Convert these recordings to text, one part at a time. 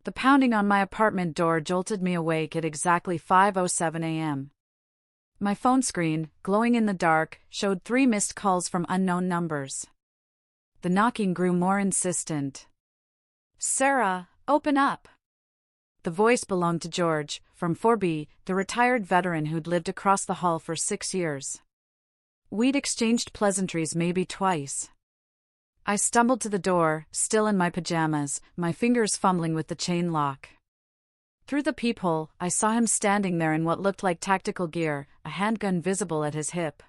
The pounding on my apartment door jolted me awake at exactly 5:07 a.m. My phone screen, glowing in the dark, showed 3 missed calls from unknown numbers. The knocking grew more insistent. "Sarah, open up!" The voice belonged to George, from 4B, the retired veteran who'd lived across the hall for 6 years. We'd exchanged pleasantries maybe twice. I stumbled to the door, still in my pajamas, my fingers fumbling with the chain lock. Through the peephole, I saw him standing there in what looked like tactical gear, a handgun visible at his hip.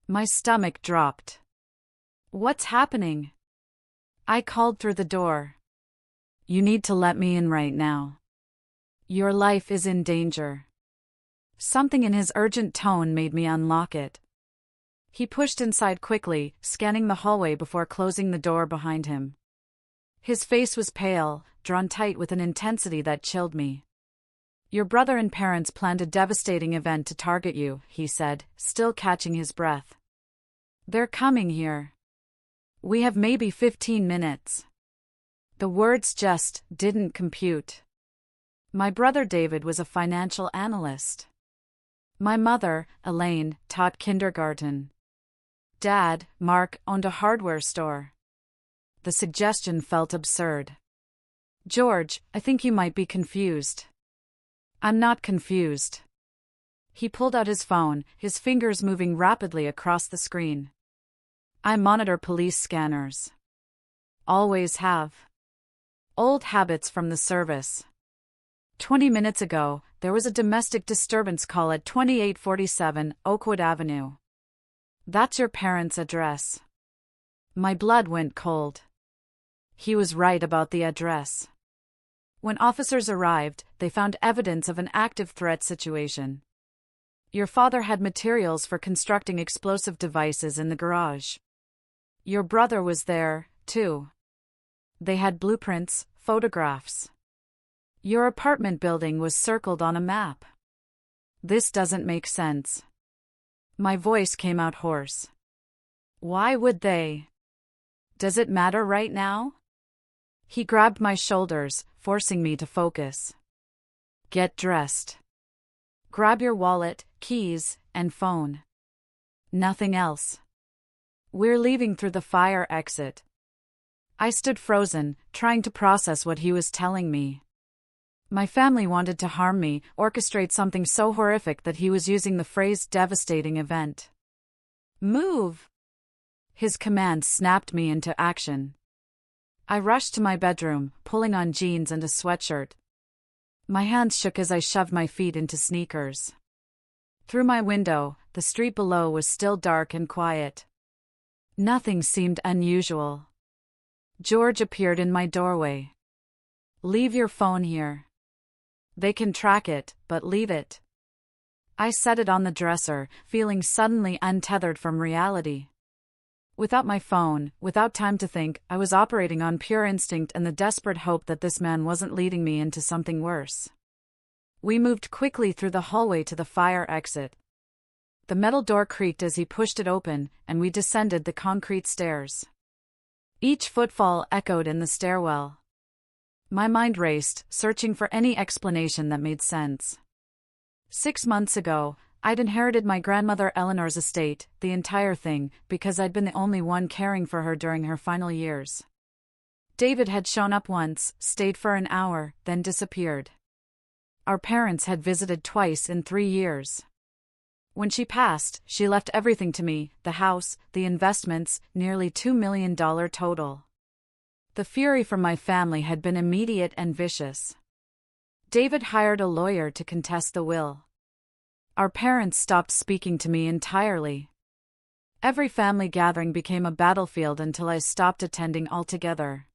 My stomach dropped. "What's happening?" I called through the door. "You need to let me in right now. Your life is in danger." Something in his urgent tone made me unlock it. He pushed inside quickly, scanning the hallway before closing the door behind him. His face was pale, drawn tight with an intensity that chilled me. "Your brother and parents planned a devastating event to target you," he said, still catching his breath. "They're coming here. We have maybe 15 minutes. The words just didn't compute. My brother David was a financial analyst. My mother, Elaine, taught kindergarten. Dad, Mark, owned a hardware store. The suggestion felt absurd. "George, I think you might be confused." "I'm not confused." He pulled out his phone, his fingers moving rapidly across the screen. "I monitor police scanners. Always have. Old habits from the service. 20 minutes ago, there was a domestic disturbance call at 2847 Oakwood Avenue. That's your parents' address." My blood went cold. He was right about the address. When officers arrived, they found evidence of an active threat situation. Your father had materials for constructing explosive devices in the garage. Your brother was there, too. They had blueprints, photographs. Your apartment building was circled on a map. This doesn't make sense. My voice came out hoarse. Why would they? Does it matter right now? He grabbed my shoulders, forcing me to focus. Get dressed. Grab your wallet, keys, and phone. Nothing else. We're leaving through the fire exit. I stood frozen, trying to process what he was telling me. My family wanted to harm me, orchestrate something so horrific that he was using the phrase devastating event. Move! His command snapped me into action. I rushed to my bedroom, pulling on jeans and a sweatshirt. My hands shook as I shoved my feet into sneakers. Through my window, the street below was still dark and quiet. Nothing seemed unusual. George appeared in my doorway. Leave your phone here. They can track it, but leave it. I set it on the dresser, feeling suddenly untethered from reality. Without my phone, without time to think, I was operating on pure instinct and the desperate hope that this man wasn't leading me into something worse. We moved quickly through the hallway to the fire exit. The metal door creaked as he pushed it open, and we descended the concrete stairs. Each footfall echoed in the stairwell. My mind raced, searching for any explanation that made sense. 6 months ago, I'd inherited my grandmother Eleanor's estate, the entire thing, because I'd been the only one caring for her during her final years. David had shown up once, stayed for an hour, then disappeared. Our parents had visited twice in 3 years. When she passed, she left everything to me, the house, the investments, nearly $2 million total. The fury from my family had been immediate and vicious. David hired a lawyer to contest the will. Our parents stopped speaking to me entirely. Every family gathering became a battlefield until I stopped attending altogether.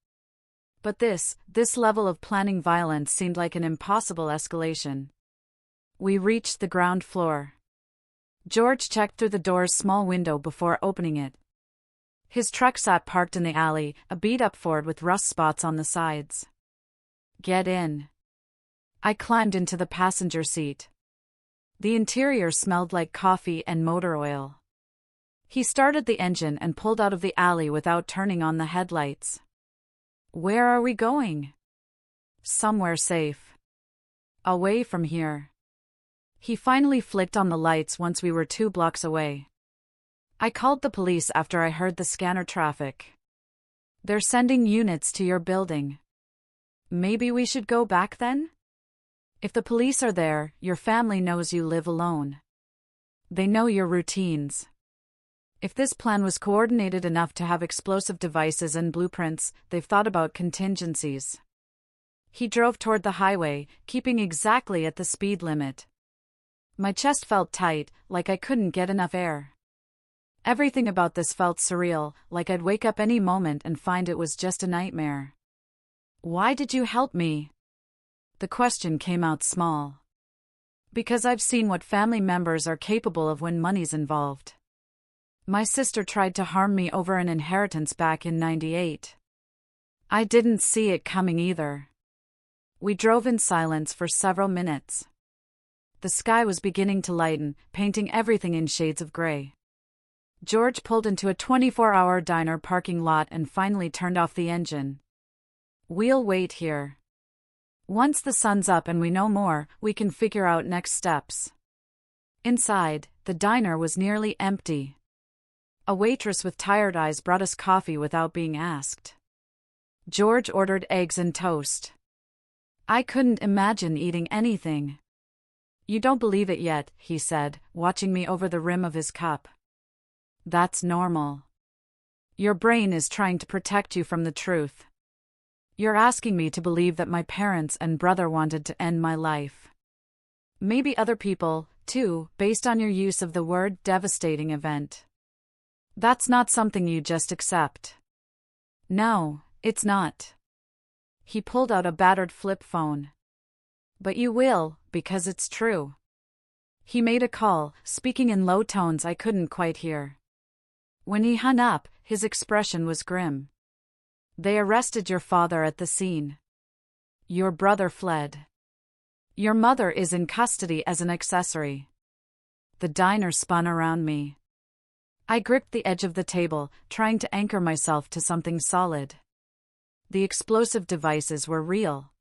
But this level of planning violence seemed like an impossible escalation. We reached the ground floor. George checked through the door's small window before opening it. His truck sat parked in the alley, a beat-up Ford with rust spots on the sides. Get in. I climbed into the passenger seat. The interior smelled like coffee and motor oil. He started the engine and pulled out of the alley without turning on the headlights. Where are we going? Somewhere safe. Away from here. He finally flicked on the lights once we were 2 blocks away. I called the police after I heard the scanner traffic. They're sending units to your building. Maybe we should go back then? If the police are there, your family knows you live alone. They know your routines. If this plan was coordinated enough to have explosive devices and blueprints, they've thought about contingencies. He drove toward the highway, keeping exactly at the speed limit. My chest felt tight, like I couldn't get enough air. Everything about this felt surreal, like I'd wake up any moment and find it was just a nightmare. Why did you help me? The question came out small. Because I've seen what family members are capable of when money's involved. My sister tried to harm me over an inheritance back in '98. I didn't see it coming either. We drove in silence for several minutes. The sky was beginning to lighten, painting everything in shades of gray. George pulled into a 24-hour diner parking lot and finally turned off the engine. We'll wait here. Once the sun's up and we know more, we can figure out next steps. Inside, the diner was nearly empty. A waitress with tired eyes brought us coffee without being asked. George ordered eggs and toast. I couldn't imagine eating anything. You don't believe it yet, he said, watching me over the rim of his cup. That's normal. Your brain is trying to protect you from the truth. You're asking me to believe that my parents and brother wanted to end my life. Maybe other people, too, based on your use of the word devastating event. That's not something you just accept. No, it's not. He pulled out a battered flip phone. But you will, because it's true. He made a call, speaking in low tones I couldn't quite hear. When he hung up, his expression was grim. They arrested your father at the scene. Your brother fled. Your mother is in custody as an accessory. The diner spun around me. I gripped the edge of the table, trying to anchor myself to something solid. The explosive devices were real.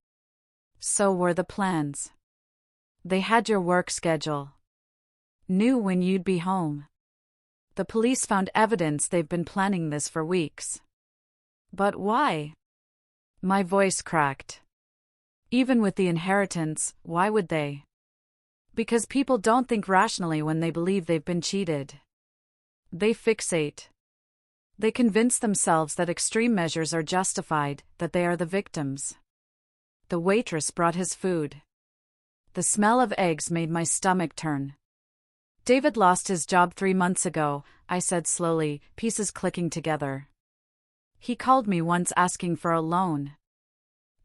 So were the plans. They had your work schedule. Knew when you'd be home. The police found evidence they've been planning this for weeks. But why? My voice cracked. Even with the inheritance, why would they? Because people don't think rationally when they believe they've been cheated. They fixate. They convince themselves that extreme measures are justified, that they are the victims. The waitress brought his food. The smell of eggs made my stomach turn. David lost his job 3 months ago, I said slowly, pieces clicking together. He called me once asking for a loan.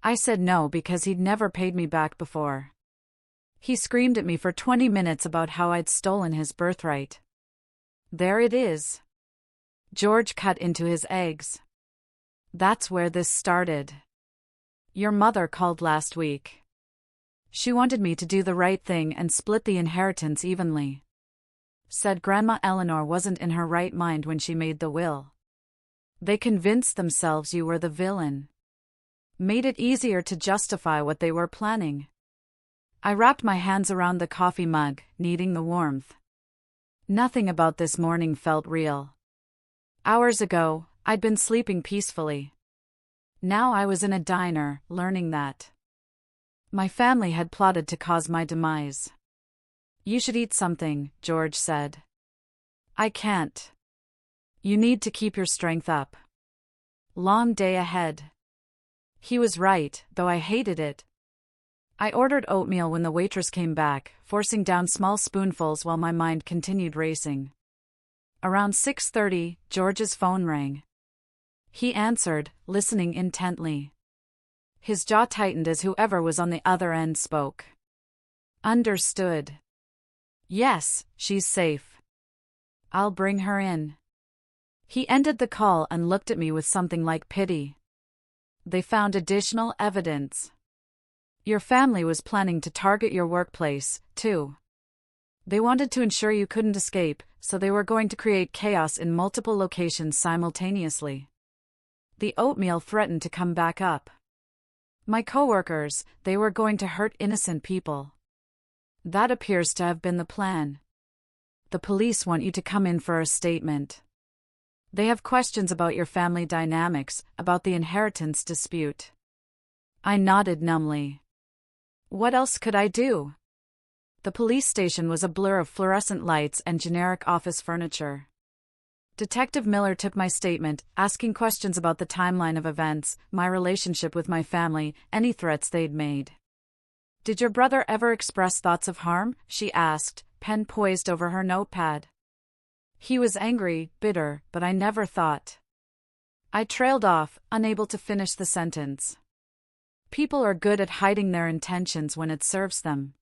I said no because he'd never paid me back before. He screamed at me for 20 minutes about how I'd stolen his birthright. There it is. George cut into his eggs. That's where this started. Your mother called last week. She wanted me to do the right thing and split the inheritance evenly. Said Grandma Eleanor wasn't in her right mind when she made the will. They convinced themselves you were the villain. Made it easier to justify what they were planning. I wrapped my hands around the coffee mug, needing the warmth. Nothing about this morning felt real. Hours ago, I'd been sleeping peacefully. Now I was in a diner, learning that my family had plotted to cause my demise. You should eat something, George said. I can't. You need to keep your strength up. Long day ahead. He was right, though I hated it. I ordered oatmeal when the waitress came back, forcing down small spoonfuls while my mind continued racing. Around 6:30, George's phone rang. He answered, listening intently. His jaw tightened as whoever was on the other end spoke. Understood. Yes, she's safe. I'll bring her in. He ended the call and looked at me with something like pity. They found additional evidence. Your family was planning to target your workplace, too. They wanted to ensure you couldn't escape, so they were going to create chaos in multiple locations simultaneously. The oatmeal threatened to come back up. My coworkers, they were going to hurt innocent people. That appears to have been the plan. The police want you to come in for a statement. They have questions about your family dynamics, about the inheritance dispute. I nodded numbly. What else could I do? The police station was a blur of fluorescent lights and generic office furniture. Detective Miller took my statement, asking questions about the timeline of events, my relationship with my family, any threats they'd made. Did your brother ever express thoughts of harm? She asked, pen poised over her notepad. He was angry, bitter, but I never thought. I trailed off, unable to finish the sentence. People are good at hiding their intentions when it serves them.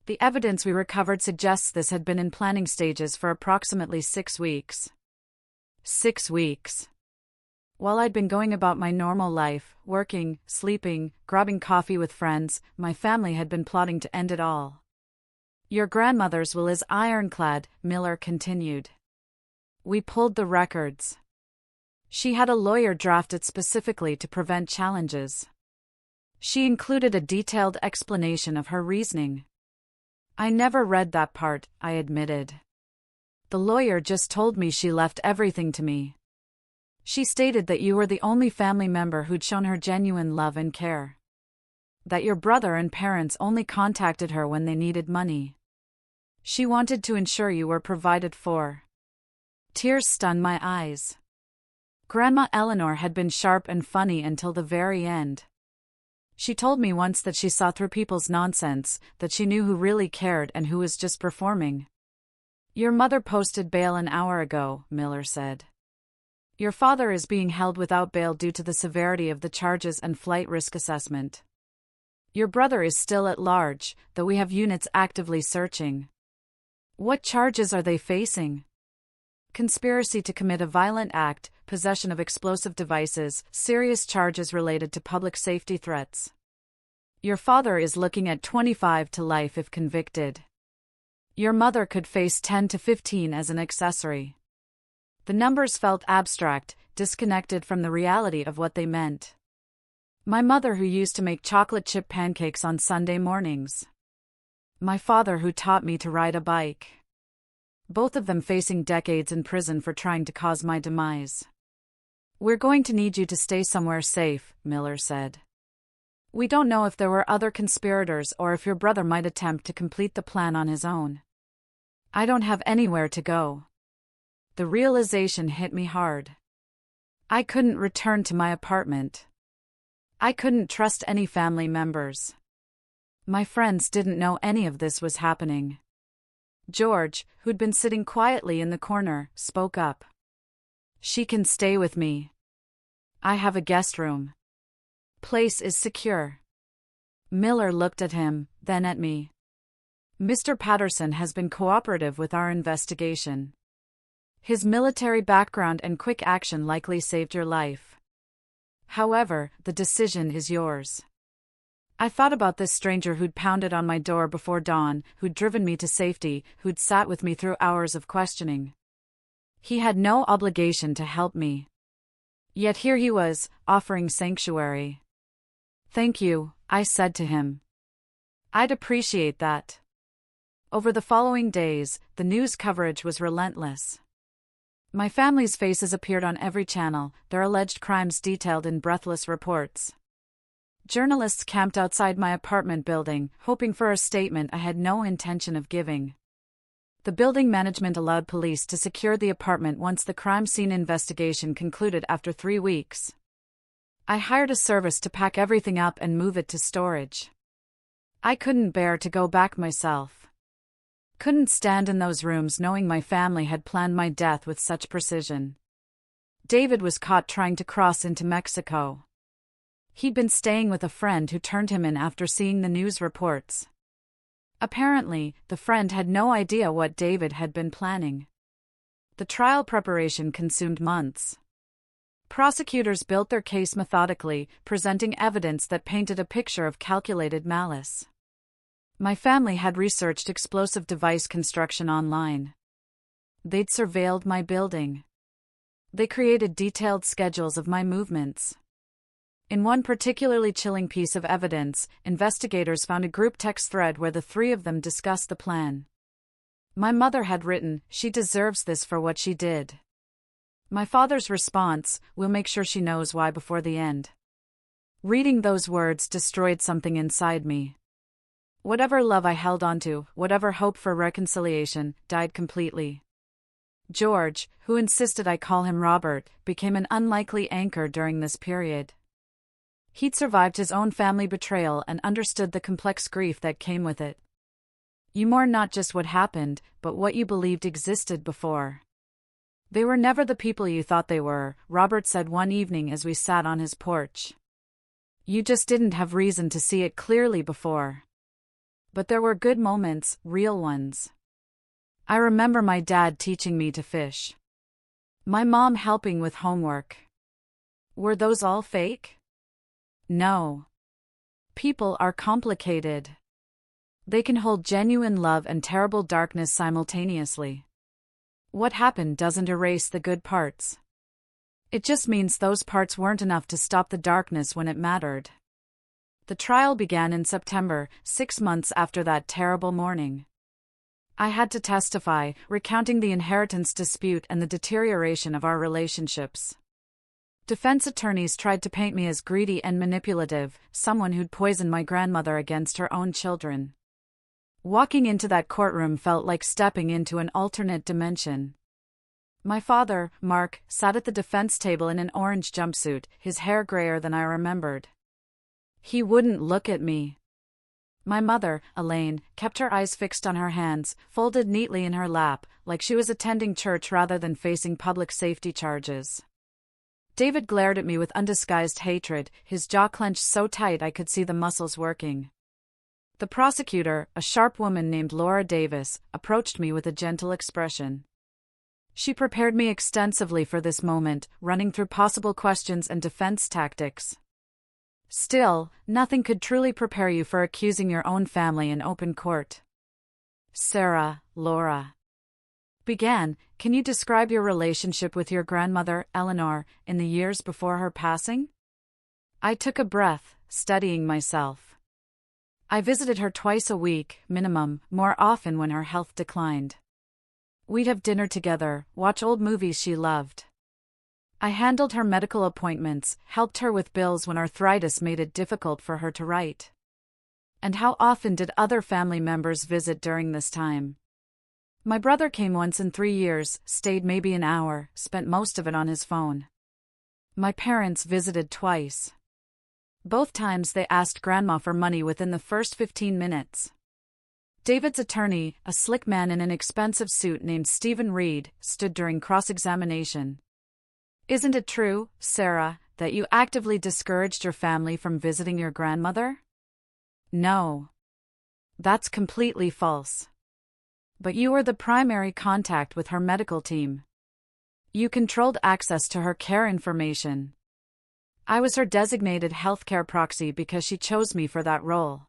The evidence we recovered suggests this had been in planning stages for approximately 6 weeks. 6 weeks. While I'd been going about my normal life, working, sleeping, grabbing coffee with friends, my family had been plotting to end it all. Your grandmother's will is ironclad, Miller continued. We pulled the records. She had a lawyer drafted specifically to prevent challenges. She included a detailed explanation of her reasoning. I never read that part, I admitted. The lawyer just told me she left everything to me. She stated that you were the only family member who'd shown her genuine love and care. That your brother and parents only contacted her when they needed money. She wanted to ensure you were provided for. Tears stung my eyes. Grandma Eleanor had been sharp and funny until the very end. She told me once that she saw through people's nonsense, that she knew who really cared and who was just performing. Your mother posted bail an hour ago, Miller said. Your father is being held without bail due to the severity of the charges and flight risk assessment. Your brother is still at large, though we have units actively searching. What charges are they facing? Conspiracy to commit a violent act, possession of explosive devices, serious charges related to public safety threats. Your father is looking at 25 to life if convicted. Your mother could face 10 to 15 as an accessory. The numbers felt abstract, disconnected from the reality of what they meant. My mother who used to make chocolate chip pancakes on Sunday mornings. My father who taught me to ride a bike. Both of them facing decades in prison for trying to cause my demise. We're going to need you to stay somewhere safe, Miller said. We don't know if there were other conspirators or if your brother might attempt to complete the plan on his own. I don't have anywhere to go. The realization hit me hard. I couldn't return to my apartment. I couldn't trust any family members. My friends didn't know any of this was happening. George, who'd been sitting quietly in the corner, spoke up. She can stay with me. I have a guest room. Place is secure. Miller looked at him, then at me. Mr. Patterson has been cooperative with our investigation. His military background and quick action likely saved your life. However, the decision is yours. I thought about this stranger who'd pounded on my door before dawn, who'd driven me to safety, who'd sat with me through hours of questioning. He had no obligation to help me. Yet here he was, offering sanctuary. Thank you, I said to him. I'd appreciate that. Over the following days, the news coverage was relentless. My family's faces appeared on every channel, their alleged crimes detailed in breathless reports. Journalists camped outside my apartment building, hoping for a statement I had no intention of giving. The building management allowed police to secure the apartment once the crime scene investigation concluded after 3 weeks. I hired a service to pack everything up and move it to storage. I couldn't bear to go back myself. Couldn't stand in those rooms knowing my family had planned my death with such precision. David was caught trying to cross into Mexico. He'd been staying with a friend who turned him in after seeing the news reports. Apparently, the friend had no idea what David had been planning. The trial preparation consumed months. Prosecutors built their case methodically, presenting evidence that painted a picture of calculated malice. My family had researched explosive device construction online. They'd surveilled my building. They created detailed schedules of my movements. In one particularly chilling piece of evidence, investigators found a group text thread where the three of them discussed the plan. My mother had written, "She deserves this for what she did." My father's response, "We'll make sure she knows why before the end." Reading those words destroyed something inside me. Whatever love I held onto, whatever hope for reconciliation, died completely. George, who insisted I call him Robert, became an unlikely anchor during this period. He'd survived his own family betrayal and understood the complex grief that came with it. You mourn not just what happened, but what you believed existed before. They were never the people you thought they were, Robert said one evening as we sat on his porch. You just didn't have reason to see it clearly before. But there were good moments, real ones. I remember my dad teaching me to fish. My mom helping with homework. Were those all fake? No. People are complicated. They can hold genuine love and terrible darkness simultaneously. What happened doesn't erase the good parts. It just means those parts weren't enough to stop the darkness when it mattered. The trial began in September, 6 months after that terrible morning. I had to testify, recounting the inheritance dispute and the deterioration of our relationships. Defense attorneys tried to paint me as greedy and manipulative, someone who'd poisoned my grandmother against her own children. Walking into that courtroom felt like stepping into an alternate dimension. My father, Mark, sat at the defense table in an orange jumpsuit, his hair grayer than I remembered. He wouldn't look at me. My mother, Elaine, kept her eyes fixed on her hands, folded neatly in her lap, like she was attending church rather than facing public safety charges. David glared at me with undisguised hatred, his jaw clenched so tight I could see the muscles working. The prosecutor, a sharp woman named Laura Davis, approached me with a gentle expression. She prepared me extensively for this moment, running through possible questions and defense tactics. Still, nothing could truly prepare you for accusing your own family in open court. Sarah, Laura began, can you describe your relationship with your grandmother, Eleanor, in the years before her passing? I took a breath, steadying myself. I visited her twice a week, minimum, more often when her health declined. We'd have dinner together, watch old movies she loved. I handled her medical appointments, helped her with bills when arthritis made it difficult for her to write. And how often did other family members visit during this time? My brother came once in 3 years, stayed maybe an hour, spent most of it on his phone. My parents visited twice. Both times they asked Grandma for money within the first 15 minutes. David's attorney, a slick man in an expensive suit named Stephen Reed, stood during cross-examination. Isn't it true, Sarah, that you actively discouraged your family from visiting your grandmother? No. That's completely false. But you were the primary contact with her medical team. You controlled access to her care information. I was her designated healthcare proxy because she chose me for that role.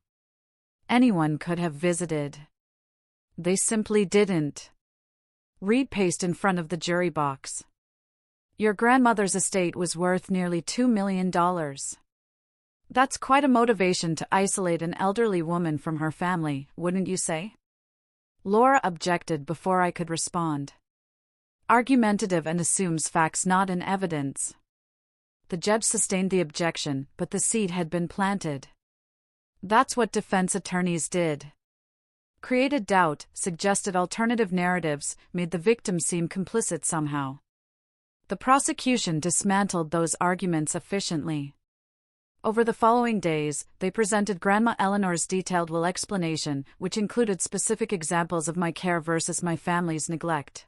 Anyone could have visited. They simply didn't. Reed paced in front of the jury box. Your grandmother's estate was worth nearly $2 million. That's quite a motivation to isolate an elderly woman from her family, wouldn't you say? Laura objected before I could respond. Argumentative and assumes facts not in evidence. The judge sustained the objection, but the seed had been planted. That's what defense attorneys did. Created doubt, suggested alternative narratives, made the victim seem complicit somehow. The prosecution dismantled those arguments efficiently. Over the following days, they presented Grandma Eleanor's detailed will explanation, which included specific examples of my care versus my family's neglect.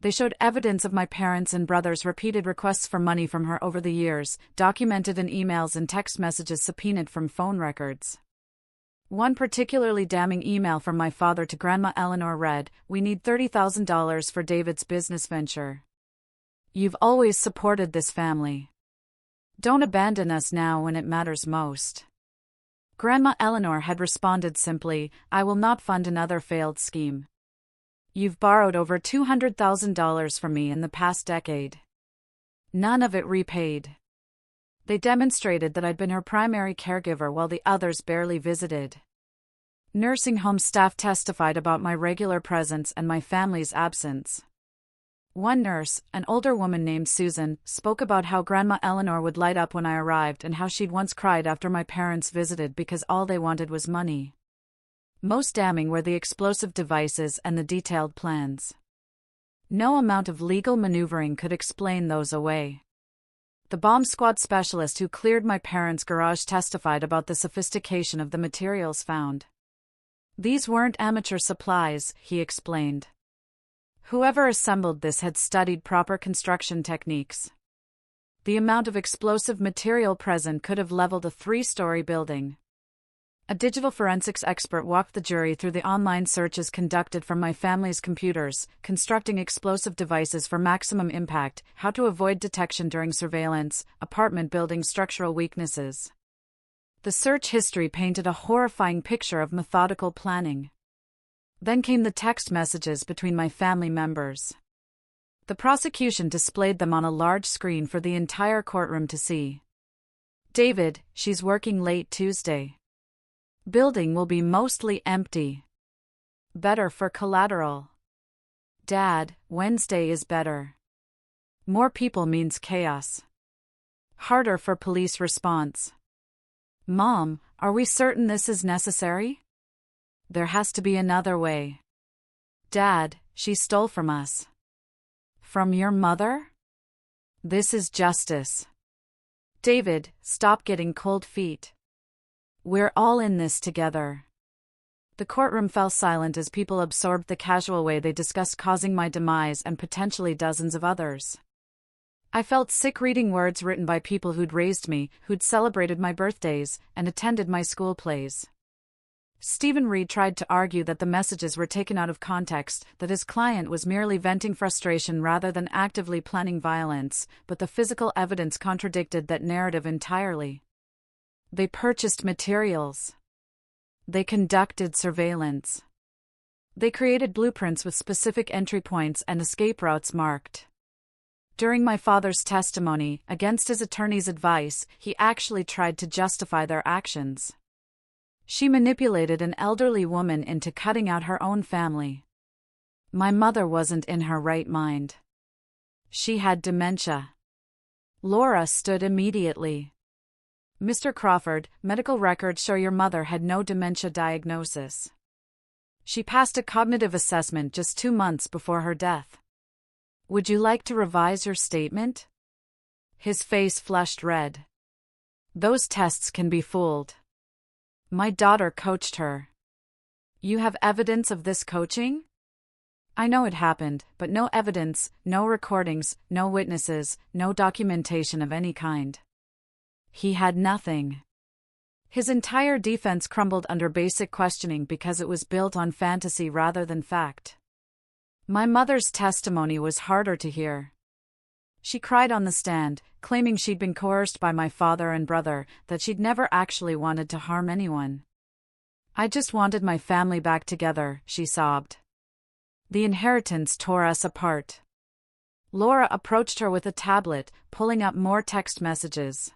They showed evidence of my parents' and brothers' repeated requests for money from her over the years, documented in emails and text messages subpoenaed from phone records. One particularly damning email from my father to Grandma Eleanor read, "We need $30,000 for David's business venture. You've always supported this family. Don't abandon us now when it matters most." Grandma Eleanor had responded simply, "I will not fund another failed scheme. You've borrowed over $200,000 from me in the past decade. None of it repaid. They demonstrated that I'd been her primary caregiver while the others barely visited. Nursing home staff testified about my regular presence and my family's absence. One nurse, an older woman named Susan, spoke about how Grandma Eleanor would light up when I arrived and how she'd once cried after my parents visited because all they wanted was money. Most damning were the explosive devices and the detailed plans. No amount of legal maneuvering could explain those away. The bomb squad specialist who cleared my parents' garage testified about the sophistication of the materials found. These weren't amateur supplies, he explained. Whoever assembled this had studied proper construction techniques. The amount of explosive material present could have leveled a 3-story building. A digital forensics expert walked the jury through the online searches conducted from my family's computers, constructing explosive devices for maximum impact, how to avoid detection during surveillance, apartment building structural weaknesses. The search history painted a horrifying picture of methodical planning. Then came the text messages between my family members. The prosecution displayed them on a large screen for the entire courtroom to see. David, she's working late Tuesday. Building will be mostly empty. Better for collateral. Dad, Wednesday is better. More people means chaos. Harder for police response. Mom, are we certain this is necessary? There has to be another way. Dad, she stole from us. From your mother? This is justice. David, stop getting cold feet. We're all in this together. The courtroom fell silent as people absorbed the casual way they discussed causing my demise and potentially dozens of others. I felt sick reading words written by people who'd raised me, who'd celebrated my birthdays, and attended my school plays. Stephen Reed tried to argue that the messages were taken out of context, that his client was merely venting frustration rather than actively planning violence, but the physical evidence contradicted that narrative entirely. They purchased materials. They conducted surveillance. They created blueprints with specific entry points and escape routes marked. During my father's testimony, against his attorney's advice, he actually tried to justify their actions. She manipulated an elderly woman into cutting out her own family. My mother wasn't in her right mind. She had dementia. Laura stood immediately. Mr. Crawford, medical records show your mother had no dementia diagnosis. She passed a cognitive assessment just 2 months before her death. Would you like to revise your statement? His face flushed red. Those tests can be fooled. My daughter coached her. You have evidence of this coaching? I know it happened, but no evidence, no recordings, no witnesses, no documentation of any kind. He had nothing. His entire defense crumbled under basic questioning because it was built on fantasy rather than fact. My mother's testimony was harder to hear. She cried on the stand, claiming she'd been coerced by my father and brother, that she'd never actually wanted to harm anyone. I just wanted my family back together, she sobbed. The inheritance tore us apart. Laura approached her with a tablet, pulling up more text messages.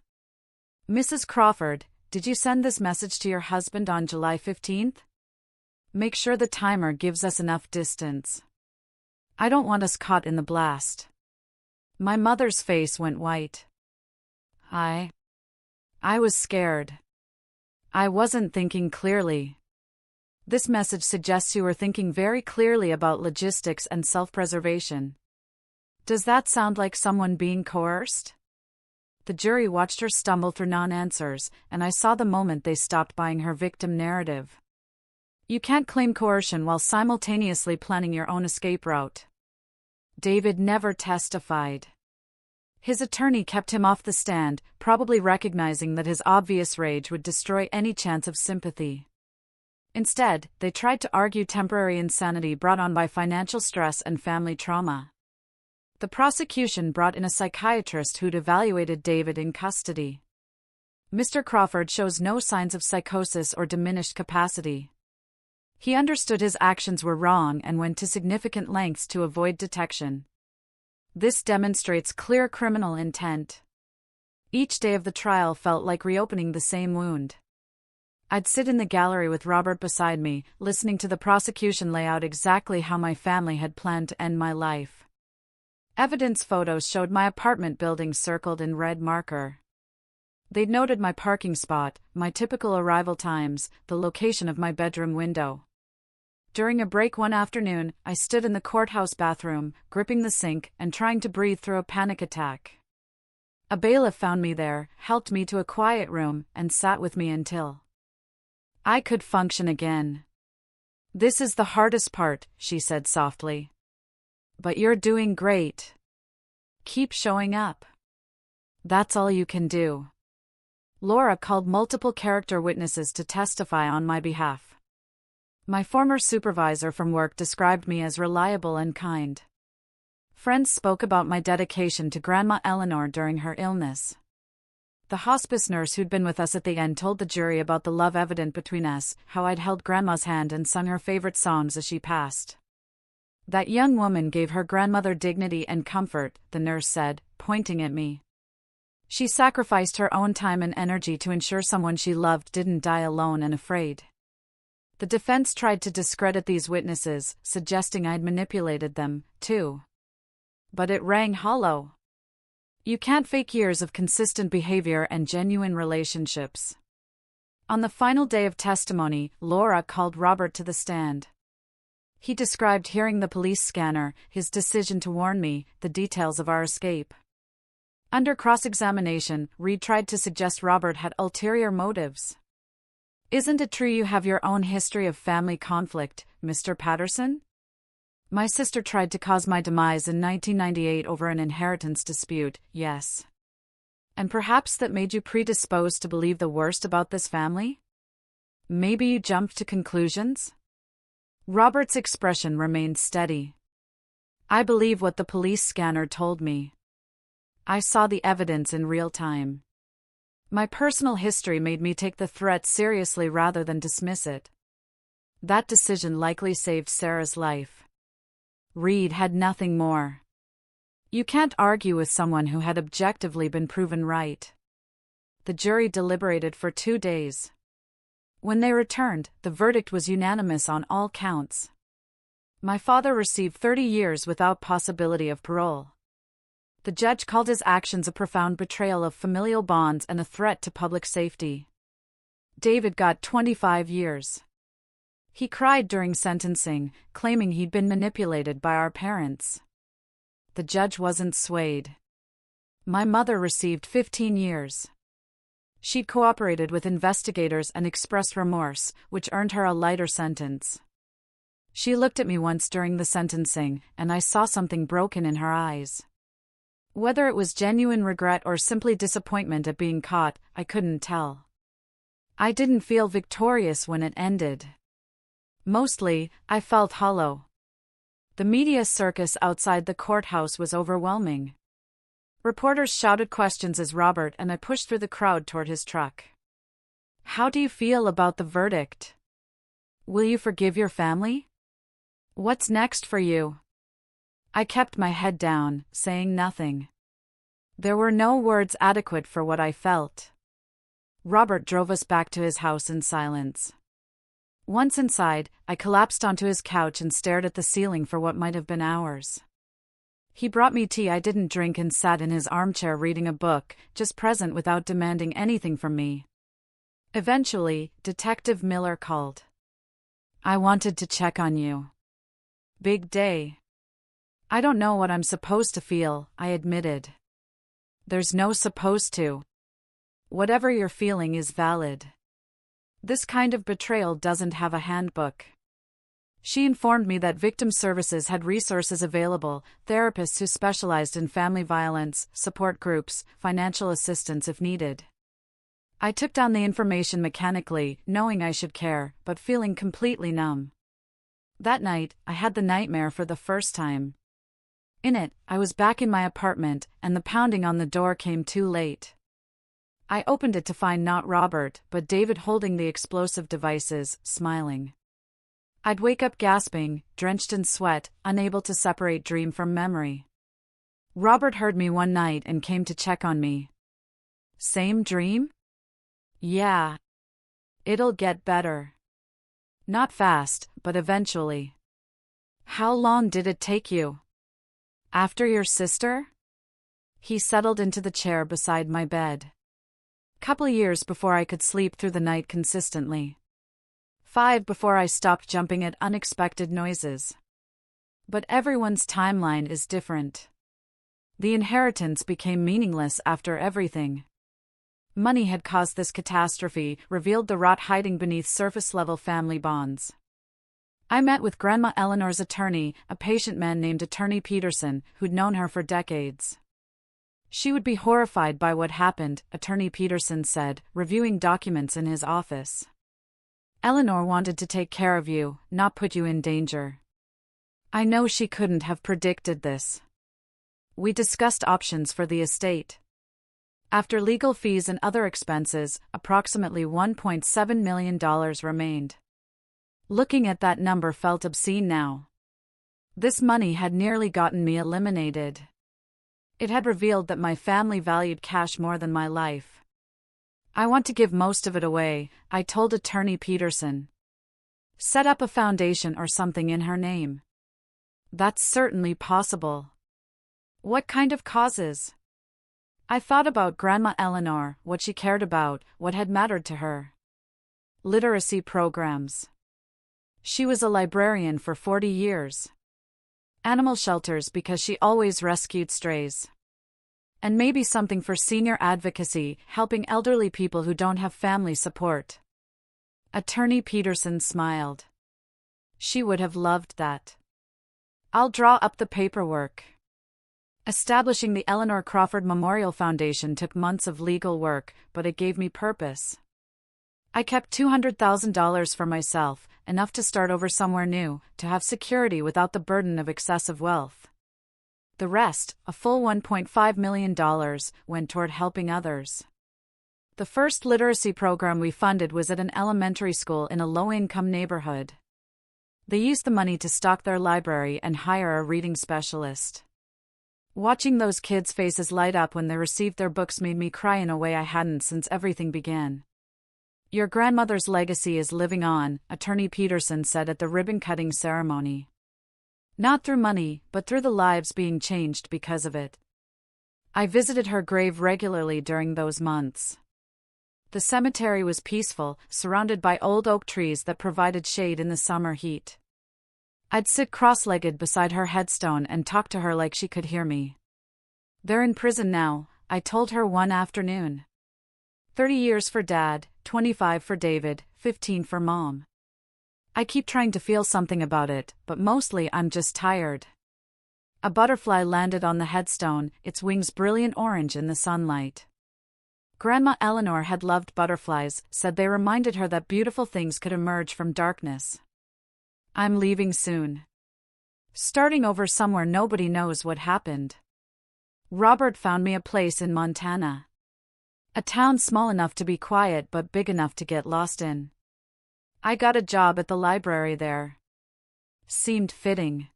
Mrs. Crawford, did you send this message to your husband on July 15th? Make sure the timer gives us enough distance. I don't want us caught in the blast. My mother's face went white. I was scared. I wasn't thinking clearly. This message suggests you were thinking very clearly about logistics and self-preservation. Does that sound like someone being coerced? The jury watched her stumble through non-answers, and I saw the moment they stopped buying her victim narrative. You can't claim coercion while simultaneously planning your own escape route. David never testified. His attorney kept him off the stand, probably recognizing that his obvious rage would destroy any chance of sympathy. Instead, they tried to argue temporary insanity brought on by financial stress and family trauma. The prosecution brought in a psychiatrist who'd evaluated David in custody. Mr. Crawford shows no signs of psychosis or diminished capacity. He understood his actions were wrong and went to significant lengths to avoid detection. This demonstrates clear criminal intent. Each day of the trial felt like reopening the same wound. I'd sit in the gallery with Robert beside me, listening to the prosecution lay out exactly how my family had planned to end my life. Evidence photos showed my apartment building circled in red marker. They'd noted my parking spot, my typical arrival times, the location of my bedroom window. During a break one afternoon, I stood in the courthouse bathroom, gripping the sink and trying to breathe through a panic attack. A bailiff found me there, helped me to a quiet room, and sat with me until I could function again. "This is the hardest part," she said softly. "But you're doing great. Keep showing up. That's all you can do." Laura called multiple character witnesses to testify on my behalf. My former supervisor from work described me as reliable and kind. Friends spoke about my dedication to Grandma Eleanor during her illness. The hospice nurse who'd been with us at the end told the jury about the love evident between us, how I'd held Grandma's hand and sung her favorite songs as she passed. "That young woman gave her grandmother dignity and comfort," the nurse said, pointing at me. "She sacrificed her own time and energy to ensure someone she loved didn't die alone and afraid." The defense tried to discredit these witnesses, suggesting I'd manipulated them, too. But it rang hollow. You can't fake years of consistent behavior and genuine relationships. On the final day of testimony, Laura called Robert to the stand. He described hearing the police scanner, his decision to warn me, the details of our escape. Under cross-examination, Reed tried to suggest Robert had ulterior motives. "Isn't it true you have your own history of family conflict, Mr. Patterson? My sister tried to cause my demise in 1998 over an inheritance dispute, yes. And perhaps that made you predisposed to believe the worst about this family? Maybe you jumped to conclusions?" Robert's expression remained steady. "I believe what the police scanner told me. I saw the evidence in real time. My personal history made me take the threat seriously rather than dismiss it. That decision likely saved Sarah's life." Reed had nothing more. You can't argue with someone who had objectively been proven right. The jury deliberated for 2 days. When they returned, the verdict was unanimous on all counts. My father received 30 years without possibility of parole. The judge called his actions a profound betrayal of familial bonds and a threat to public safety. David got 25 years. He cried during sentencing, claiming he'd been manipulated by our parents. The judge wasn't swayed. My mother received 15 years. She'd cooperated with investigators and expressed remorse, which earned her a lighter sentence. She looked at me once during the sentencing, and I saw something broken in her eyes. Whether it was genuine regret or simply disappointment at being caught, I couldn't tell. I didn't feel victorious when it ended. Mostly, I felt hollow. The media circus outside the courthouse was overwhelming. Reporters shouted questions as Robert and I pushed through the crowd toward his truck. "How do you feel about the verdict? Will you forgive your family? What's next for you?" I kept my head down, saying nothing. There were no words adequate for what I felt. Robert drove us back to his house in silence. Once inside, I collapsed onto his couch and stared at the ceiling for what might have been hours. He brought me tea I didn't drink and sat in his armchair reading a book, just present without demanding anything from me. Eventually, Detective Miller called. "I wanted to check on you." "Big day." "I don't know what I'm supposed to feel," I admitted. "There's no supposed to. Whatever you're feeling is valid. This kind of betrayal doesn't have a handbook." She informed me that victim services had resources available, therapists who specialized in family violence, support groups, financial assistance if needed. I took down the information mechanically, knowing I should care, but feeling completely numb. That night, I had the nightmare for the first time. In it, I was back in my apartment, and the pounding on the door came too late. I opened it to find not Robert, but David holding the explosive devices, smiling. I'd wake up gasping, drenched in sweat, unable to separate dream from memory. Robert heard me one night and came to check on me. Same dream? Yeah. It'll get better. Not fast, but eventually. How long did it take you? After your sister? He settled into the chair beside my bed. Couple years before I could sleep through the night consistently. 5 before I stopped jumping at unexpected noises. But everyone's timeline is different. The inheritance became meaningless after everything. Money had caused this catastrophe, revealed the rot hiding beneath surface-level family bonds. I met with Grandma Eleanor's attorney, a patient man named Attorney Peterson, who'd known her for decades. She would be horrified by what happened, Attorney Peterson said, reviewing documents in his office. Eleanor wanted to take care of you, not put you in danger. I know she couldn't have predicted this. We discussed options for the estate. After legal fees and other expenses, approximately $1.7 million remained. Looking at that number felt obscene now. This money had nearly gotten me eliminated. It had revealed that my family valued cash more than my life. I want to give most of it away, I told Attorney Peterson. Set up a foundation or something in her name. That's certainly possible. What kind of causes? I thought about Grandma Eleanor, what she cared about, what had mattered to her. Literacy programs. She was a librarian for 40 years. Animal shelters because she always rescued strays. And maybe something for senior advocacy, helping elderly people who don't have family support. Attorney Peterson smiled. She would have loved that. I'll draw up the paperwork. Establishing the Eleanor Crawford Memorial Foundation took months of legal work, but it gave me purpose. I kept $200,000 for myself, enough to start over somewhere new, to have security without the burden of excessive wealth. The rest, a full $1.5 million, went toward helping others. The first literacy program we funded was at an elementary school in a low-income neighborhood. They used the money to stock their library and hire a reading specialist. Watching those kids' faces light up when they received their books made me cry in a way I hadn't since everything began. Your grandmother's legacy is living on, Attorney Peterson said at the ribbon-cutting ceremony. Not through money, but through the lives being changed because of it. I visited her grave regularly during those months. The cemetery was peaceful, surrounded by old oak trees that provided shade in the summer heat. I'd sit cross-legged beside her headstone and talk to her like she could hear me. They're in prison now, I told her one afternoon. 30 years for Dad, 25 for David, 15 for Mom. I keep trying to feel something about it, but mostly I'm just tired. A butterfly landed on the headstone, its wings brilliant orange in the sunlight. Grandma Eleanor had loved butterflies, said they reminded her that beautiful things could emerge from darkness. I'm leaving soon. Starting over somewhere nobody knows what happened. Robert found me a place in Montana. A town small enough to be quiet but big enough to get lost in. I got a job at the library there. Seemed fitting.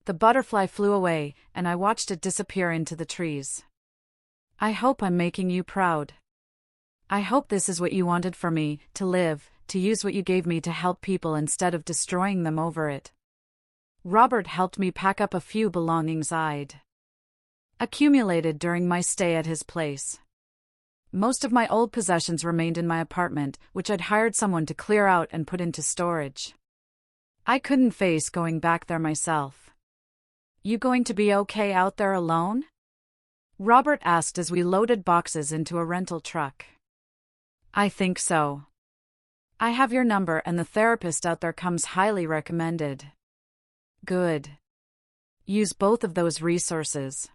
The butterfly flew away, and I watched it disappear into the trees. I hope I'm making you proud. I hope this is what you wanted for me, to live, to use what you gave me to help people instead of destroying them over it. Robert helped me pack up a few belongings I'd accumulated during my stay at his place. Most of my old possessions remained in my apartment, which I'd hired someone to clear out and put into storage. I couldn't face going back there myself. You going to be okay out there alone? Robert asked as we loaded boxes into a rental truck. I think so. I have your number and the therapist out there comes highly recommended. Good. Use both of those resources.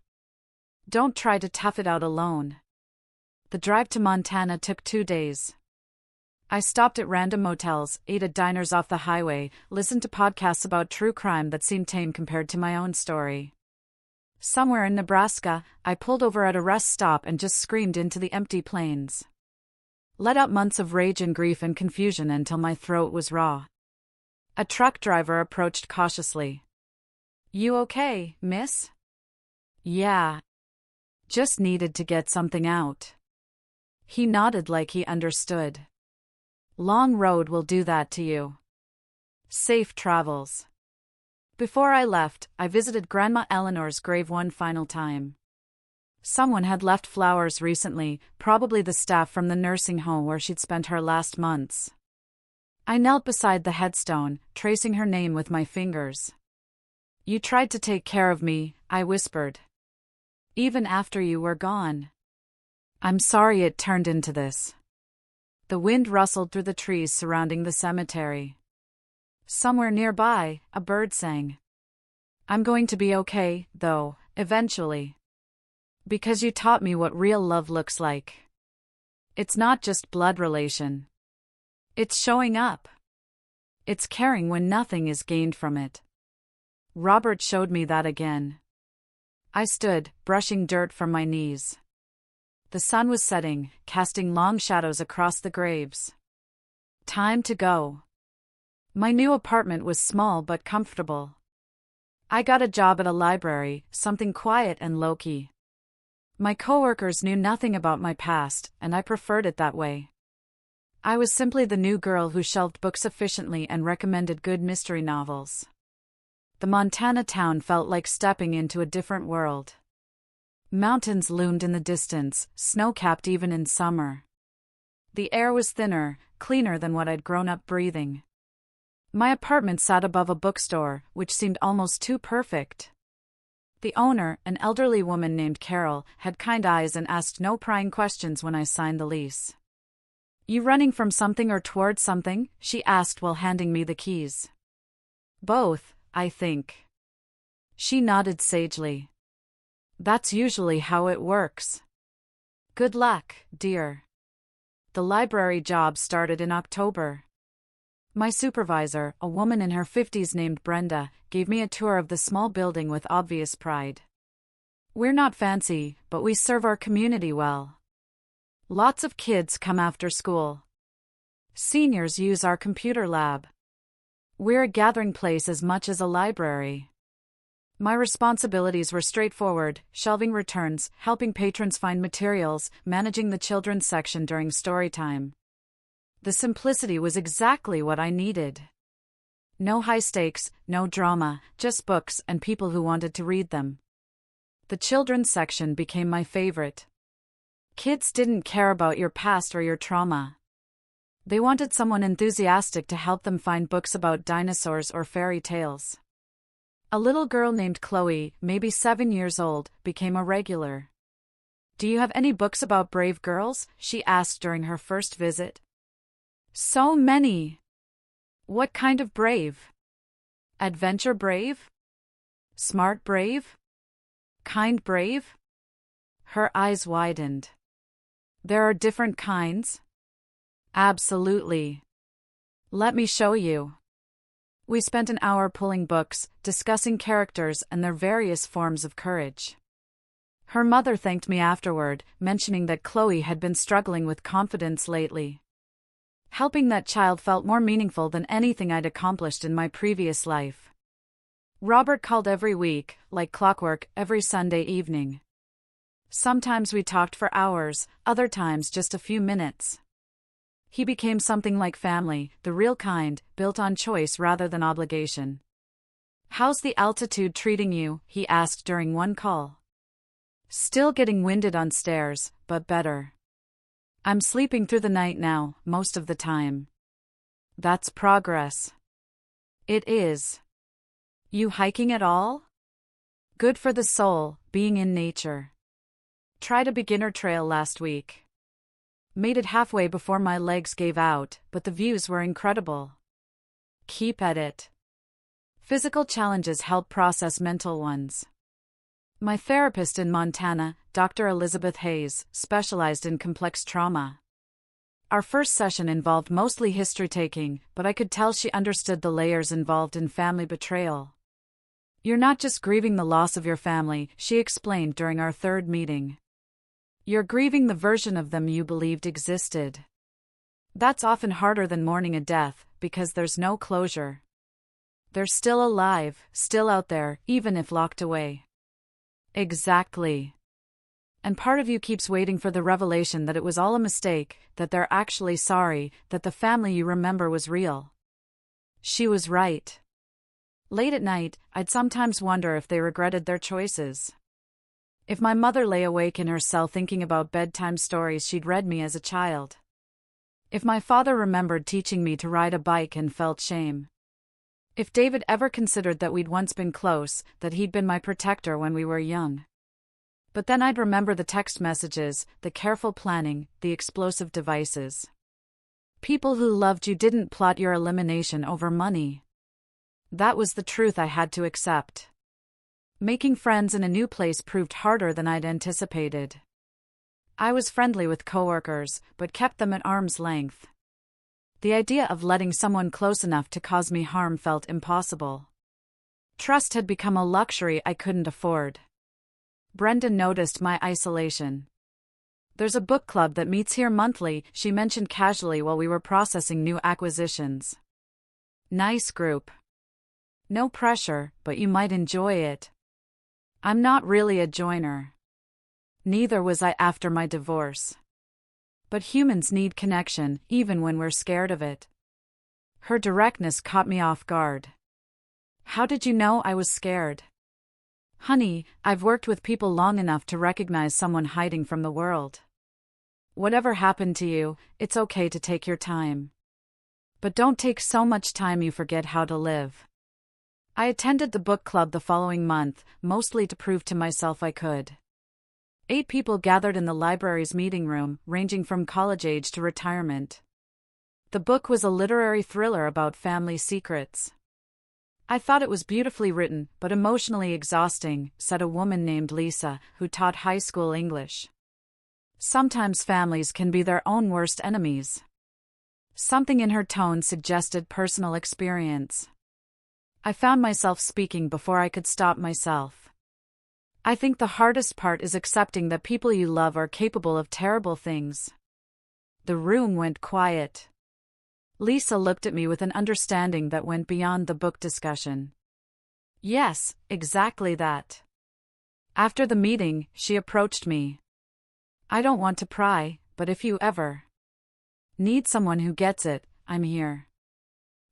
Don't try to tough it out alone. The drive to Montana took 2 days. I stopped at random motels, ate at diners off the highway, listened to podcasts about true crime that seemed tame compared to my own story. Somewhere in Nebraska, I pulled over at a rest stop and just screamed into the empty plains. Let out months of rage and grief and confusion until my throat was raw. A truck driver approached cautiously. You okay, miss? Yeah. Just needed to get something out. He nodded like he understood. Long road will do that to you. Safe travels. Before I left, I visited Grandma Eleanor's grave one final time. Someone had left flowers recently, probably the staff from the nursing home where she'd spent her last months. I knelt beside the headstone, tracing her name with my fingers. You tried to take care of me, I whispered. Even after you were gone. I'm sorry it turned into this. The wind rustled through the trees surrounding the cemetery. Somewhere nearby, a bird sang. I'm going to be okay, though, eventually. Because you taught me what real love looks like. It's not just blood relation. It's showing up. It's caring when nothing is gained from it. Robert showed me that again. I stood, brushing dirt from my knees. The sun was setting, casting long shadows across the graves. Time to go. My new apartment was small but comfortable. I got a job at a library, something quiet and low-key. My coworkers knew nothing about my past, and I preferred it that way. I was simply the new girl who shelved books efficiently and recommended good mystery novels. The Montana town felt like stepping into a different world. Mountains loomed in the distance, snow-capped even in summer. The air was thinner, cleaner than what I'd grown up breathing. My apartment sat above a bookstore, which seemed almost too perfect. The owner, an elderly woman named Carol, had kind eyes and asked no prying questions when I signed the lease. You running from something or towards something? She asked while handing me the keys. Both, I think. She nodded sagely. That's usually how it works. Good luck, dear. The library job started in October. My supervisor, a woman in her 50s named Brenda, gave me a tour of the small building with obvious pride. We're not fancy, but we serve our community well. Lots of kids come after school. Seniors use our computer lab. We're a gathering place as much as a library. My responsibilities were straightforward: shelving returns, helping patrons find materials, managing the children's section during story time. The simplicity was exactly what I needed. No high stakes, no drama, just books and people who wanted to read them. The children's section became my favorite. Kids didn't care about your past or your trauma. They wanted someone enthusiastic to help them find books about dinosaurs or fairy tales. A little girl named Chloe, maybe 7 years old, became a regular. Do you have any books about brave girls? She asked during her first visit. So many. What kind of brave? Adventure brave? Smart brave? Kind brave? Her eyes widened. There are different kinds? Absolutely. Let me show you. We spent an hour pulling books, discussing characters and their various forms of courage. Her mother thanked me afterward, mentioning that Chloe had been struggling with confidence lately. Helping that child felt more meaningful than anything I'd accomplished in my previous life. Robert called every week, like clockwork, every Sunday evening. Sometimes we talked for hours, other times just a few minutes. He became something like family, the real kind, built on choice rather than obligation. How's the altitude treating you? He asked during one call. Still getting winded on stairs, but better. I'm sleeping through the night now, most of the time. That's progress. It is. You hiking at all? Good for the soul, being in nature. Tried a beginner trail last week. Made it halfway before my legs gave out, but the views were incredible. Keep at it. Physical challenges help process mental ones. My therapist in Montana, Dr. Elizabeth Hayes, specialized in complex trauma. Our first session involved mostly history-taking, but I could tell she understood the layers involved in family betrayal. You're not just grieving the loss of your family, she explained during our third meeting. You're grieving the version of them you believed existed. That's often harder than mourning a death, because there's no closure. They're still alive, still out there, even if locked away. Exactly. And part of you keeps waiting for the revelation that it was all a mistake, that they're actually sorry, that the family you remember was real. She was right. Late at night, I'd sometimes wonder if they regretted their choices. If my mother lay awake in her cell thinking about bedtime stories she'd read me as a child. If my father remembered teaching me to ride a bike and felt shame. If David ever considered that we'd once been close, that he'd been my protector when we were young. But then I'd remember the text messages, the careful planning, the explosive devices. People who loved you didn't plot your elimination over money. That was the truth I had to accept. Making friends in a new place proved harder than I'd anticipated. I was friendly with coworkers, but kept them at arm's length. The idea of letting someone close enough to cause me harm felt impossible. Trust had become a luxury I couldn't afford. Brendan noticed my isolation. "There's a book club that meets here monthly," she mentioned casually while we were processing new acquisitions. "Nice group. No pressure, but you might enjoy it." I'm not really a joiner. Neither was I after my divorce. But humans need connection, even when we're scared of it. Her directness caught me off guard. "How did you know I was scared?" "Honey, I've worked with people long enough to recognize someone hiding from the world. Whatever happened to you, it's okay to take your time. But don't take so much time you forget how to live." I attended the book club the following month, mostly to prove to myself I could. 8 people gathered in the library's meeting room, ranging from college age to retirement. The book was a literary thriller about family secrets. "I thought it was beautifully written, but emotionally exhausting," said a woman named Lisa, who taught high school English. "Sometimes families can be their own worst enemies." Something in her tone suggested personal experience. I found myself speaking before I could stop myself. "I think the hardest part is accepting that people you love are capable of terrible things." The room went quiet. Lisa looked at me with an understanding that went beyond the book discussion. "Yes, exactly that." After the meeting, she approached me. "I don't want to pry, but if you ever need someone who gets it, I'm here.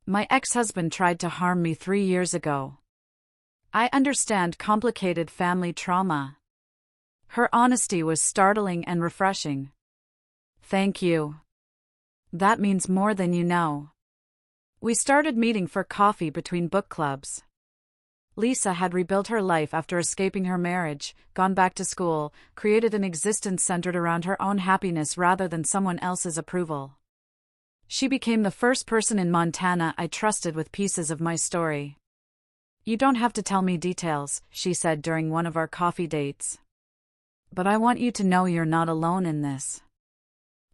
My ex-husband tried to harm me 3 years ago. I understand complicated family trauma." Her honesty was startling and refreshing. "Thank you. That means more than you know." We started meeting for coffee between book clubs. Lisa had rebuilt her life after escaping her marriage, gone back to school, created an existence centered around her own happiness rather than someone else's approval. She became the first person in Montana I trusted with pieces of my story. "You don't have to tell me details," she said during one of our coffee dates. "But I want you to know you're not alone in this.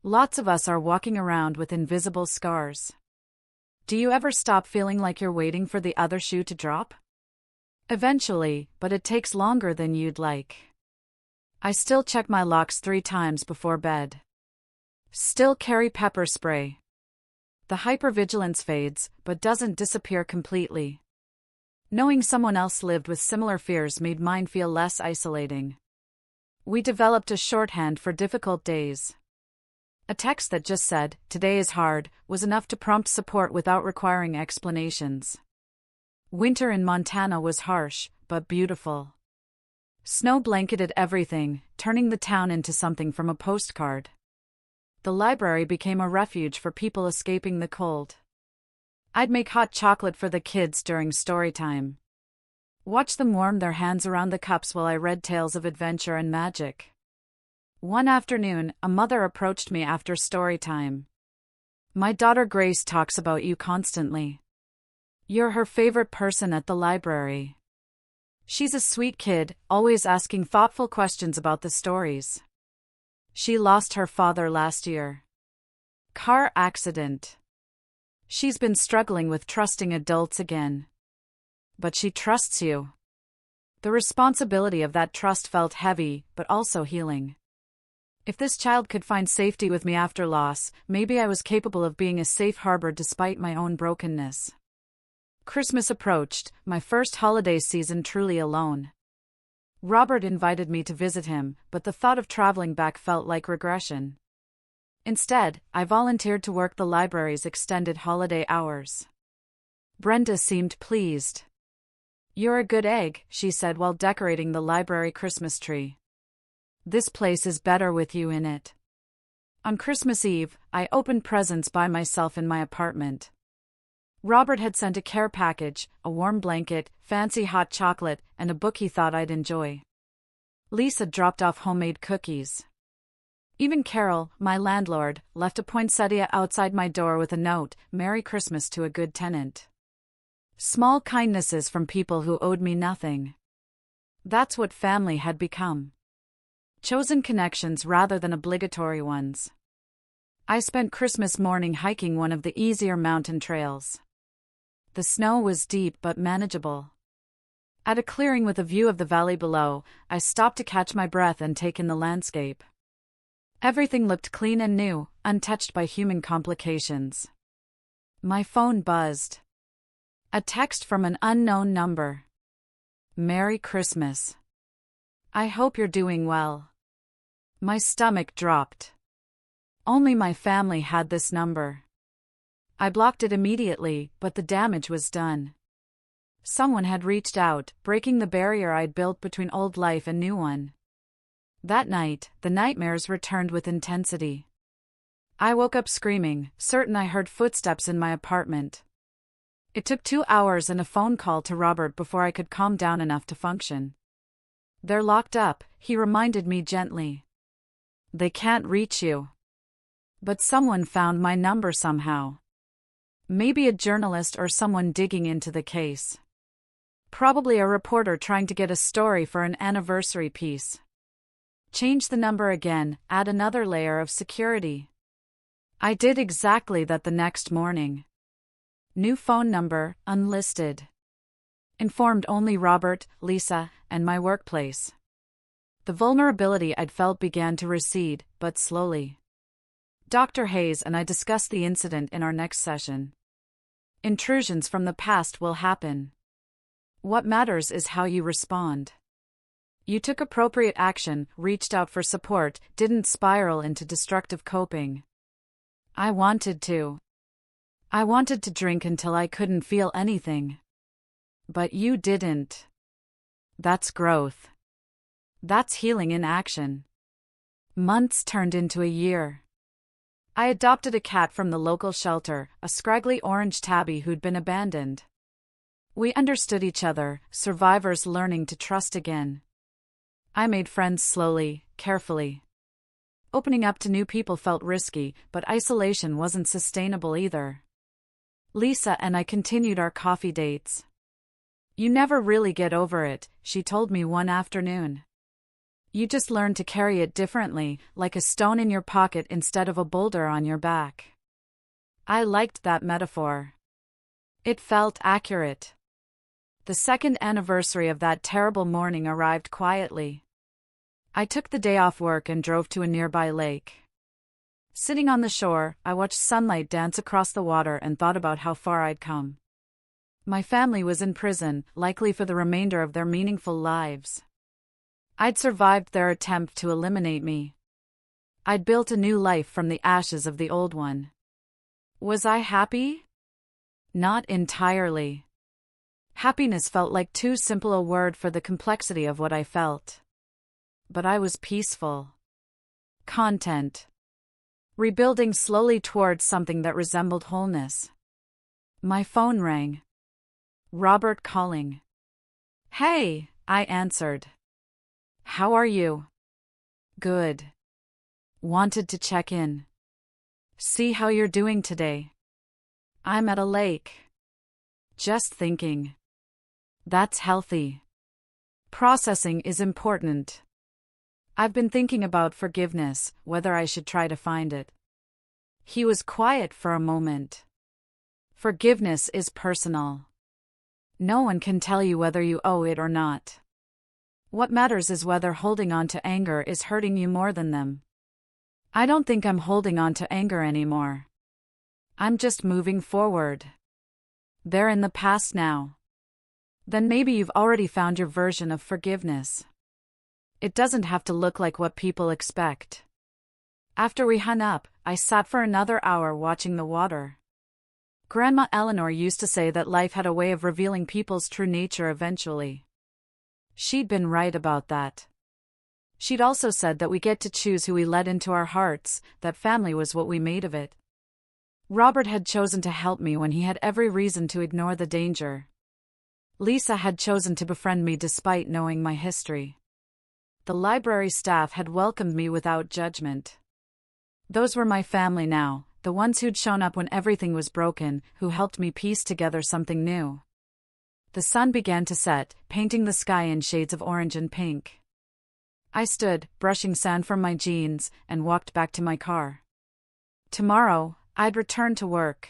Lots of us are walking around with invisible scars." Do you ever stop feeling like you're waiting for the other shoe to drop? Eventually, but it takes longer than you'd like. I still check my locks 3 times before bed. Still carry pepper spray. The hypervigilance fades, but doesn't disappear completely. Knowing someone else lived with similar fears made mine feel less isolating. We developed a shorthand for difficult days. A text that just said, "Today is hard," was enough to prompt support without requiring explanations. Winter in Montana was harsh, but beautiful. Snow blanketed everything, turning the town into something from a postcard. The library became a refuge for people escaping the cold. I'd make hot chocolate for the kids during story time. Watch them warm their hands around the cups while I read tales of adventure and magic. One afternoon, a mother approached me after story time. "My daughter Grace talks about you constantly. You're her favorite person at the library. She's a sweet kid, always asking thoughtful questions about the stories. She lost her father last year. Car accident. She's been struggling with trusting adults again. But she trusts you." The responsibility of that trust felt heavy, but also healing. If this child could find safety with me after loss, maybe I was capable of being a safe harbor despite my own brokenness. Christmas approached, my first holiday season truly alone. Robert invited me to visit him, but the thought of traveling back felt like regression. Instead, I volunteered to work the library's extended holiday hours. Brenda seemed pleased. "You're a good egg," she said while decorating the library Christmas tree. "This place is better with you in it." On Christmas Eve, I opened presents by myself in my apartment. Robert had sent a care package, a warm blanket, fancy hot chocolate, and a book he thought I'd enjoy. Lisa dropped off homemade cookies. Even Carol, my landlord, left a poinsettia outside my door with a note, "Merry Christmas to a good tenant." Small kindnesses from people who owed me nothing. That's what family had become. Chosen connections rather than obligatory ones. I spent Christmas morning hiking one of the easier mountain trails. The snow was deep but manageable. At a clearing with a view of the valley below, I stopped to catch my breath and take in the landscape. Everything looked clean and new, untouched by human complications. My phone buzzed. A text from an unknown number. "Merry Christmas. I hope you're doing well." My stomach dropped. Only my family had this number. I blocked it immediately, but the damage was done. Someone had reached out, breaking the barrier I'd built between old life and new one. That night, the nightmares returned with intensity. I woke up screaming, certain I heard footsteps in my apartment. It took 2 hours and a phone call to Robert before I could calm down enough to function. "They're locked up," he reminded me gently. "They can't reach you." But someone found my number somehow. Maybe a journalist or someone digging into the case. Probably a reporter trying to get a story for an anniversary piece. Change the number again, add another layer of security. I did exactly that the next morning. New phone number, unlisted. Informed only Robert, Lisa, and my workplace. The vulnerability I'd felt began to recede, but slowly. Dr. Hayes and I discussed the incident in our next session. Intrusions from the past will happen. What matters is how you respond. You took appropriate action, reached out for support, didn't spiral into destructive coping. I wanted to. I wanted to drink until I couldn't feel anything. But you didn't. That's growth. That's healing in action. Months turned into a year. I adopted a cat from the local shelter, a scraggly orange tabby who'd been abandoned. We understood each other, survivors learning to trust again. I made friends slowly, carefully. Opening up to new people felt risky, but isolation wasn't sustainable either. Lisa and I continued our coffee dates. "You never really get over it," she told me one afternoon. "You just learn to carry it differently, like a stone in your pocket instead of a boulder on your back." I liked that metaphor. It felt accurate. The second anniversary of that terrible morning arrived quietly. I took the day off work and drove to a nearby lake. Sitting on the shore, I watched sunlight dance across the water and thought about how far I'd come. My family was in prison, likely for the remainder of their meaningful lives. I'd survived their attempt to eliminate me. I'd built a new life from the ashes of the old one. Was I happy? Not entirely. Happiness felt like too simple a word for the complexity of what I felt. But I was peaceful. Content. Rebuilding slowly towards something that resembled wholeness. My phone rang. Robert calling. "Hey," I answered. "How are you?" "Good. Wanted to check in. See how you're doing today." "I'm at a lake. Just thinking." "That's healthy. Processing is important." "I've been thinking about forgiveness, whether I should try to find it." He was quiet for a moment. Forgiveness is personal. No one can tell you whether you owe it or not. What matters is whether holding on to anger is hurting you more than them. I don't think I'm holding on to anger anymore. I'm just moving forward. They're in the past now. Then maybe you've already found your version of forgiveness. It doesn't have to look like what people expect. After we hung up, I sat for another hour watching the water. Grandma Eleanor used to say that life had a way of revealing people's true nature eventually. She'd been right about that. She'd also said that we get to choose who we let into our hearts, that family was what we made of it. Robert had chosen to help me when he had every reason to ignore the danger. Lisa had chosen to befriend me despite knowing my history. The library staff had welcomed me without judgment. Those were my family now, the ones who'd shown up when everything was broken, who helped me piece together something new. The sun began to set, painting the sky in shades of orange and pink. I stood, brushing sand from my jeans, and walked back to my car. Tomorrow, I'd return to work.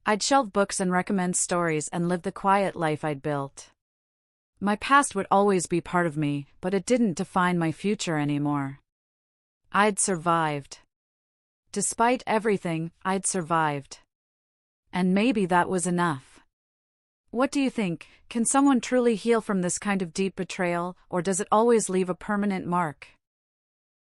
I'd shelve books and recommend stories and live the quiet life I'd built. My past would always be part of me, but it didn't define my future anymore. I'd survived. Despite everything, I'd survived. And maybe that was enough. What do you think? Can someone truly heal from this kind of deep betrayal, or does it always leave a permanent mark?